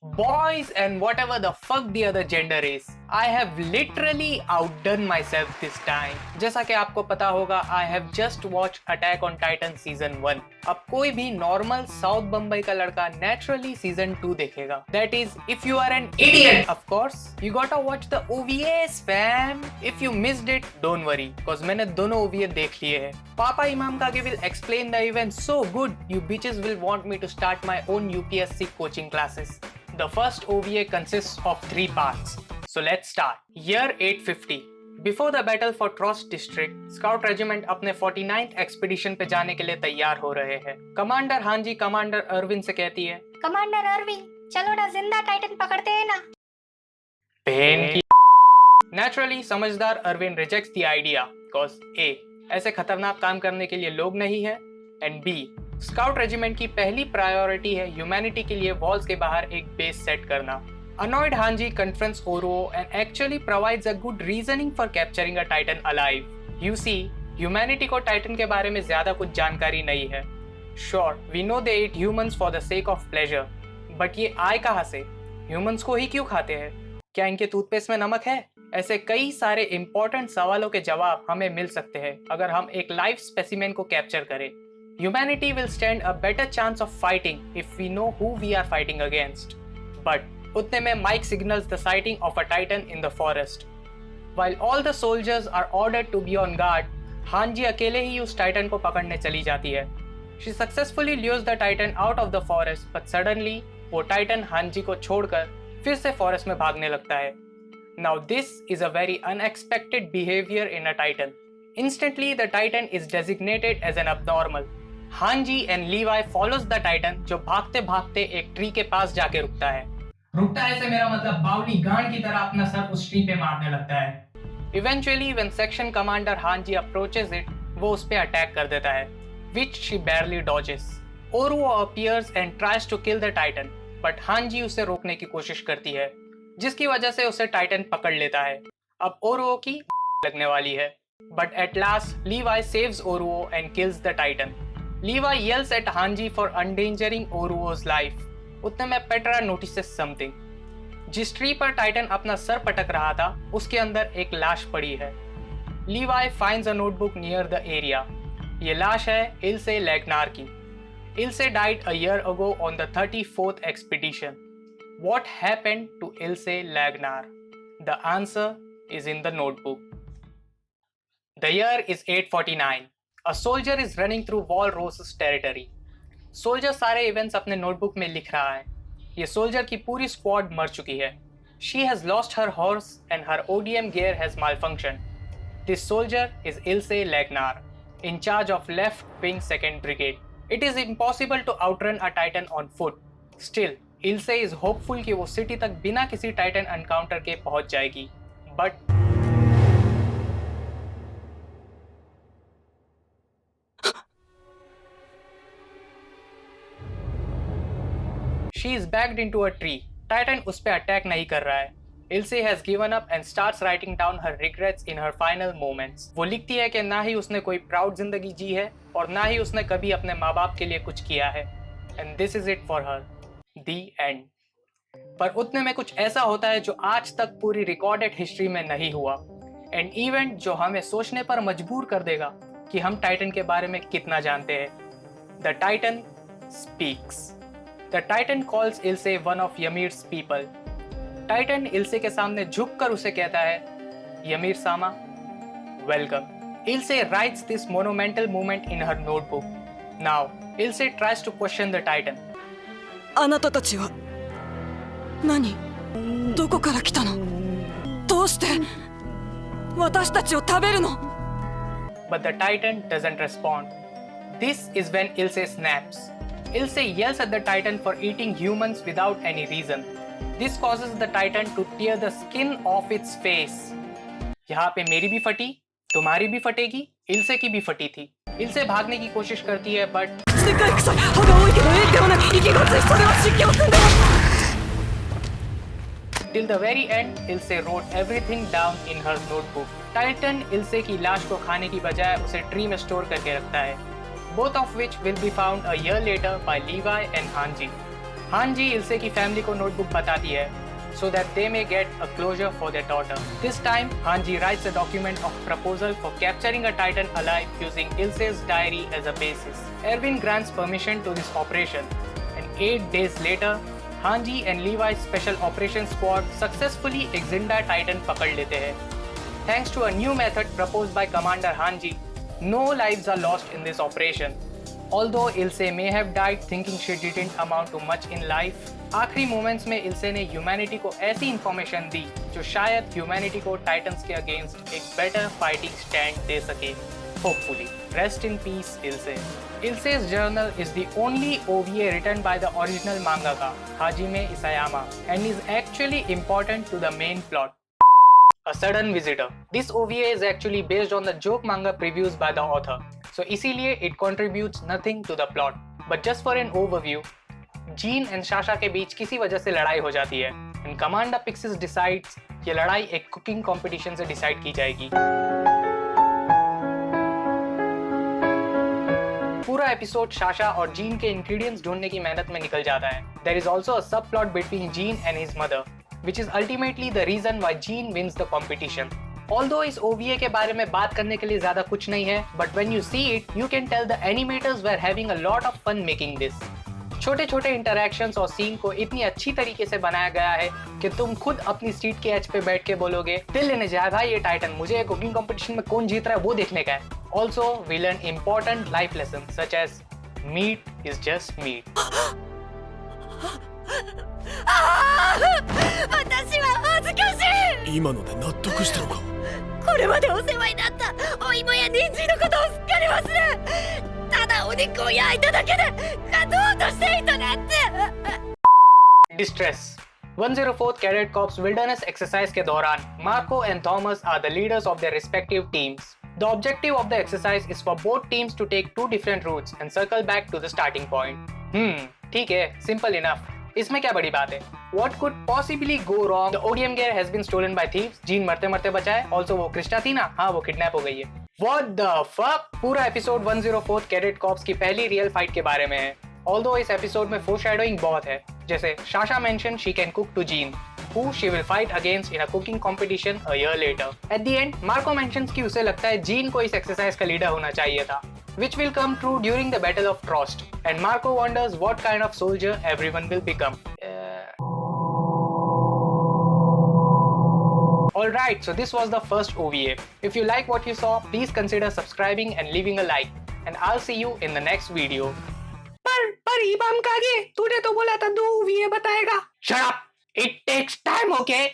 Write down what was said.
Boys and whatever the fuck the other gender is, I have literally outdone myself this time. जैसा कि आपको पता होगा, I have just watched Attack on Titan Season 1. अब कोई भी नॉर्मल साउथ बम्बई का लड़का naturally Season 2 देखेगा. That is, if you are an idiot, of course, you gotta watch the OVAs, fam. If you missed it, don't worry, cause मैंने दोनों OVA देख लिए हैं. Papa Imam Kage will explain the event so good, you bitches will want me to start my own UPSC coaching classes. The first OVA consists of 3 parts. So let's start. Year 850. Before the battle for Trost district, Scout Regiment अपने 49th expedition पे जाने के लिए तैयार हो रहे हैं. Commander हांजी कमांडर अरविंद से कहती है, कमांडर अरविंद, चलो ना जिंदा टाइटन पकड़ते हैं ना. बहन की. Naturally, समझदार Arvind rejects the idea, cause A, ऐसे खतरनाक काम करने के लिए लोग नहीं है, and B, स्काउट रेजिमेंट की पहली प्रायोरिटी है ह्यूमैनिटी के लिए वॉल्स के बाहर एक बेस सेट करना. Annoyed Hanji confronts Oruo and actually provides a good reasoning for capturing a Titan alive. You see, humanity को Titan के बारे में ज्यादा कुछ जानकारी नहीं है. Sure, we know they eat humans for the sake of pleasure, but ये आए कहाँ से? Humans को ही क्यों खाते हैं? क्या इनके टूथपेस्ट में नमक है? ऐसे कई सारे इंपॉर्टेंट सवालों के जवाब हमें मिल सकते हैं अगर हम एक लाइव स्पेसिमेन को कैप्चर करें. Humanity will stand a better chance of fighting if we know who we are fighting against. But उतने में Mike signals the sighting of a Titan in the forest. While all the soldiers are ordered to be on guard, हांजी अकेले ही उस Titan को पकड़ने चली जाती है. She successfully lures the Titan out of the forest, but suddenly वो Titan हांजी को छोड़कर फिर से फॉरेस्ट में भागने लगता है. Now this is a very unexpected behavior in a Titan. Instantly the Titan is designated as an abnormal. हांजी एंड लीवाई फॉलोज द टाइटन जो भागते भागते एक ट्री के पास जाके रुकता है. रुकता है से मेरा मतलब बावली गांड की तरह अपना सर उस ट्री पे मारने लगता है. Eventually when section commander हांजी approaches it, वो उस पे अटैक कर देता है, which she barely dodges. Oruo appears and tries to kill the Titan, but हांजी उसे रोकने की कोशिश करती है, जिसकी वजह से उसे टाइटन पकड़ लेता है. अब ओरुओ की लगने वाली है, but at last Levi saves Oruo and kills the Titan. Levi yells at Hanji for endangering Oruo's life. उतने में पेट्रा notices something. जिस ट्री पर टाइटन अपना सर पटक रहा था, उसके अंदर एक लाश पड़ी है. Levi finds a notebook near the area. ये लाश है इल्से लैग्नार की. इल्से died a year ago on the 34th expedition. What happened to Ilse Lagnar? The answer is in the notebook. The year is 849. A soldier is running through Walros's territory. Soldier सारे events अपने notebook में लिख रहा है. ये soldier की पूरी squad मर चुकी है. She has lost her horse and her ODM gear has malfunctioned. This soldier is Ilse Lagnar, in charge of left wing 2nd brigade. It is impossible to outrun a Titan on foot. Still, Ilse is hopeful कि वो city तक बिना किसी Titan encounter के पहुंच जाएगी. But she is backed into a tree. Titan उस पे अटैक नहीं कर रहा है. Ilse has given up and starts writing down her regrets in her final moments. वो लिखती है कि ना ही उसने कोई प्राउड जिंदगी जी है और ना ही उसने कभी अपने माँ बाप के लिए कुछ किया है. And this is it for her. The end. पर उतने में कुछ ऐसा होता है जो आज तक पूरी रिकॉर्डेड हिस्ट्री में नहीं हुआ. एंड इवेंट जो हमें सोचने पर मजबूर कर देगा कि हम टाइटन के बारे में कितना जानते हैं. The Titan speaks. The Titan calls Ilse one of Ymir's people. Titan Ilse के सामने झुककर उसे कहता है, Ymir Sama, welcome. Ilse writes this monumental moment in her notebook. Now, Ilse tries to question the Titan. あなたたちは何？どこから来たの？どうして私たちを食べるの？ But the Titan doesn't respond. This is when Ilse snaps. Ilse yells at the Titan for eating humans without any reason. This causes the Titan to tear the skin off its face. यहाँ पे मेरी भी फटी, तुम्हारी भी फटेगी, इल्से की भी फटी थी. इल्से भागने की कोशिश करती है, but till the very end, Ilse wrote everything down in her notebook. Titan Ilse की लाश को खाने की बजाय उसे ट्री में स्टोर करके रखता है. Both of which will be found a year later by Levi and Hanji. हांजी इल्से की फैमिली को नोटबुक बताती है so that they may get a closure for their daughter. This time, Hanji writes a document of proposal for capturing a titan alive using Ilse's diary as a basis. Erwin grants permission to this operation, and 8 days later, Hanji and Levi's special operations squad successfully Exinda titan पकड़ लेते हैं. Thanks to a new method proposed by Commander Hanji, no lives are lost in this operation. Although Ilse may have died thinking she didn't amount to much in life, आखिरी moments में इल्से ने humanity को ऐसी information दी जो शायद humanity को titans के against एक बेटर फाइटिंग स्टैंड दे सके. Hopefully. Rest in peace, Ilse. Ilse's journal is the only OVA written by the original mangaka, Hajime Isayama, and is actually important to the main plot. A sudden visitor. This OVA is actually based on the joke manga previews by the author, so इसीलिए it contributes nothing to the plot. But just for an overview, gene and Sasha के बीच किसी वजह से लड़ाई हो जाती है and commander Pixis decides ये लड़ाई एक कुकिंग कंपटीशन से डिसाइड की जाएगी. पूरा एपिसोड शाशा और जीन के इंग्रेडिएंट्स ढूंढने की मेहनत में निकल जाता है. There is also a subplot between Jean and his mother which is ultimately the reason why Jean wins the competition. Although इस OVA के बारे में बात करने के लिए ज्यादा कुछ नहीं है, but when you see it, you can tell the animators were having a lot of fun making this. छोटे छोटे इंटरैक्शंस और सीन को इतनी अच्छी तरीके से बनाया गया है कि तुम खुद अपनी सीट के एज पे बैठ के बोलोगे दिल लेने जाए भाई ये टाइटन, मुझे कुकिंग कंपटीशन में कौन जीत रहा है वो देखने का है. Also we learn important life lesson such as meat is just meat. 私は恥ずかしい。今ので納得したのか。これまでお世話になったお芋や人参のことをすっかり忘れ、ただお肉を焼いただけで勝とうとしていたなんて。 Distress. 104th Cadet Corps Wilderness Exercise के दौरान Marco and Thomas are the leaders of their respective teams. The objective of the exercise is for both teams to take 2 different routes and circle back to the starting point. ठीक है, simple enough. इसमें क्या बड़ी बात है? What could possibly go wrong? The ODM gear has been stolen by thieves. Gene मरते मरते बचा है. Also वो क्रिस्टा थी ना, हाँ वो किडनैप हो गई है. What the fuck? पूरा एपिसोड 104th Cadet Corps की पहली रियल फाइट के बारे में है. Although इस एपिसोड में foreshadowing बहुत है. जैसे Sasha mentioned she can cook to Jean, who she will fight against in a cooking competition a year later. At the end, Marco mentions कि उसे लगता है जीन को इस एक्सरसाइज का लीडर होना चाहिए था, which will come true during the Battle of Trost. And Marco wonders what kind of soldier everyone will become. Alright, so this was the first OVA. If you like what you saw, please consider subscribing and leaving a like. And I'll see you in the next video. पर इमाम कागे, तूने तो बोला था 2 OVA बताएगा. Shut up! It takes time, okay?